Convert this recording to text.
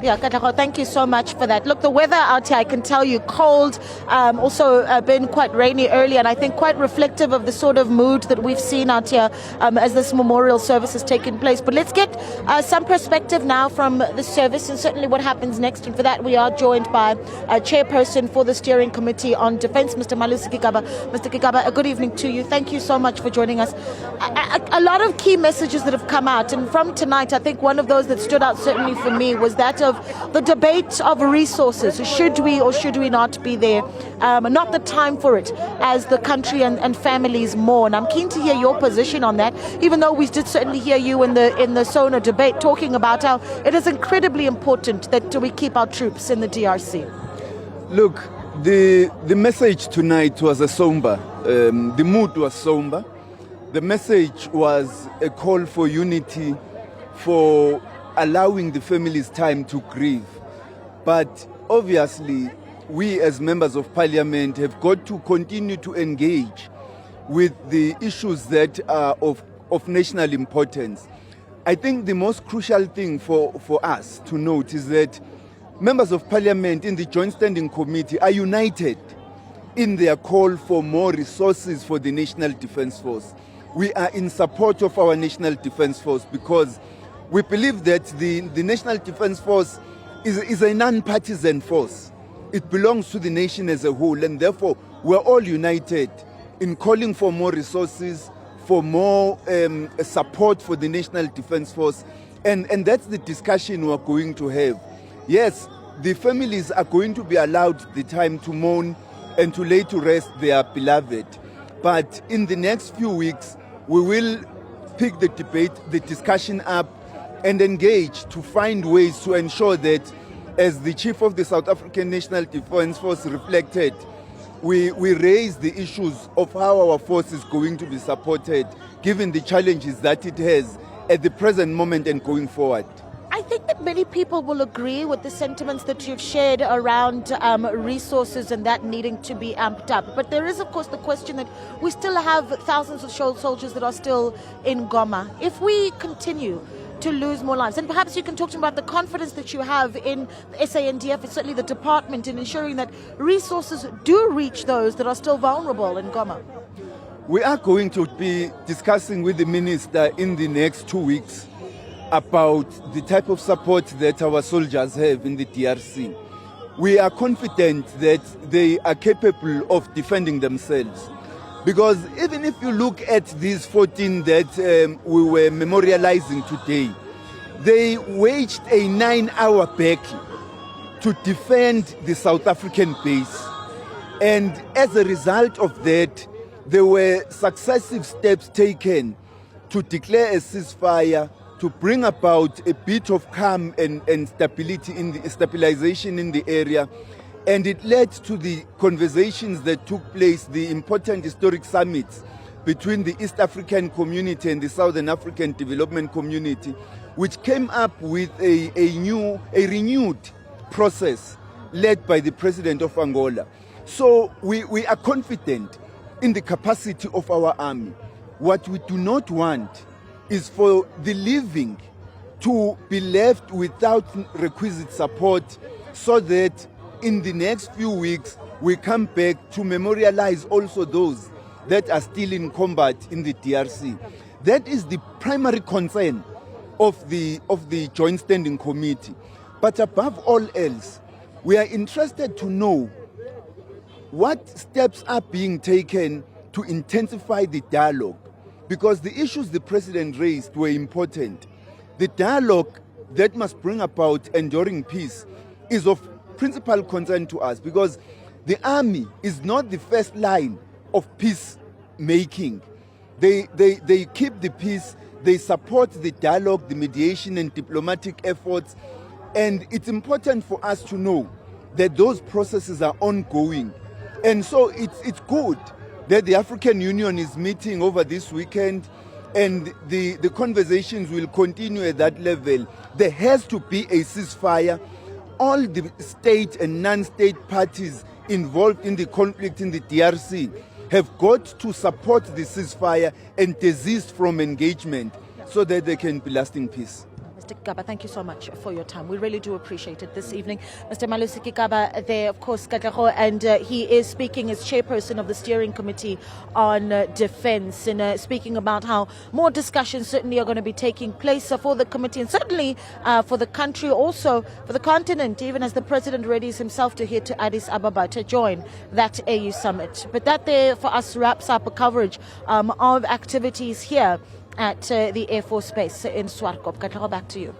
Yeah, Katlego, thank you so much for that. Look, the weather out here, I can tell you, cold, also been quite rainy early, and I think quite reflective of the sort of mood that we've seen out here as this memorial service has taken place. But let's get some perspective now from the service and certainly what happens next. And for that, we are joined by chairperson for the Steering Committee on Defence, Mr. Malusi Gigaba. Mr. Gigaba, a good evening to you. Thank you so much for joining us. A lot of key messages that have come out, and from tonight, I think one of those that stood out certainly for me was that of the debate of resources. Should we or should we not be there? Not the time for it as the country and families mourn. I'm keen to hear your position on that, even though we did certainly hear you in the SONA debate talking about how it is incredibly important that we keep our troops in the DRC. Look, the message tonight was a somber. The mood was somber. The message was a call for unity, for allowing the families time to grieve. But obviously, we as members of parliament have got to continue to engage with the issues that are of national importance. I think the most crucial thing for us to note is that members of parliament in the Joint Standing Committee are united in their call for more resources for the National Defence Force. We are in support of our National Defence Force because we believe that the National Defence Force is a non-partisan force. It belongs to the nation as a whole, and therefore we're all united in calling for more resources, for more support for the National Defence Force, and that's the discussion we're going to have. Yes, the families are going to be allowed the time to mourn and to lay to rest their beloved, but in the next few weeks we will pick the debate, the discussion up, and engage to find ways to ensure that, as the Chief of the South African National Defence Force reflected, we raise the issues of how our force is going to be supported, given the challenges that it has at the present moment and going forward. I think that many people will agree with the sentiments that you've shared around resources and that needing to be amped up. But there is, of course, the question that we still have thousands of soldiers that are still in Goma. If we continue to lose more lives, and perhaps you can talk to me about the confidence that you have in the SANDF, and certainly the department, in ensuring that resources do reach those that are still vulnerable in Goma. We are going to be discussing with the minister in the next 2 weeks about the type of support that our soldiers have in the DRC. We are confident that they are capable of defending themselves. Because even if you look at these 14 that we were memorializing today, they waged a 9-hour battle to defend the South African base. And as a result of that, there were successive steps taken to declare a ceasefire, to bring about a bit of calm and stability stabilization in the area. And it led to the conversations that took place, the important historic summits between the East African community and the Southern African Development Community, which came up with a renewed process led by the President of Angola. So we are confident in the capacity of our army. What we do not want is for the living to be left without requisite support, so that in the next few weeks we come back to memorialize also those that are still in combat in the DRC. That is the primary concern of the Joint Standing Committee. But above all else, we are interested to know what steps are being taken to intensify the dialogue, because the issues the President raised were important. The dialogue that must bring about enduring peace is of principal concern to us, because the army is not the first line of peace making. They keep the peace, they support the dialogue, the mediation and diplomatic efforts, and it's important for us to know that those processes are ongoing. And so it's good that the African Union is meeting over this weekend, and the conversations will continue at that level. There has to be a ceasefire. All the state and non-state parties involved in the conflict in the DRC have got to support the ceasefire and desist from engagement so that there can be lasting peace. Mr. Mr. Gigaba, thank you so much for your time. We really do appreciate it this evening. Mr. Malusi Gigaba there, of course, and he is speaking as chairperson of the steering committee on defense, and speaking about how more discussions certainly are going to be taking place for the committee and certainly for the country, also for the continent, even as the president readies himself to head to Addis Ababa to join that AU summit. But that there for us wraps up a coverage of activities here at the Air Force Base in Swartkop. Back to you.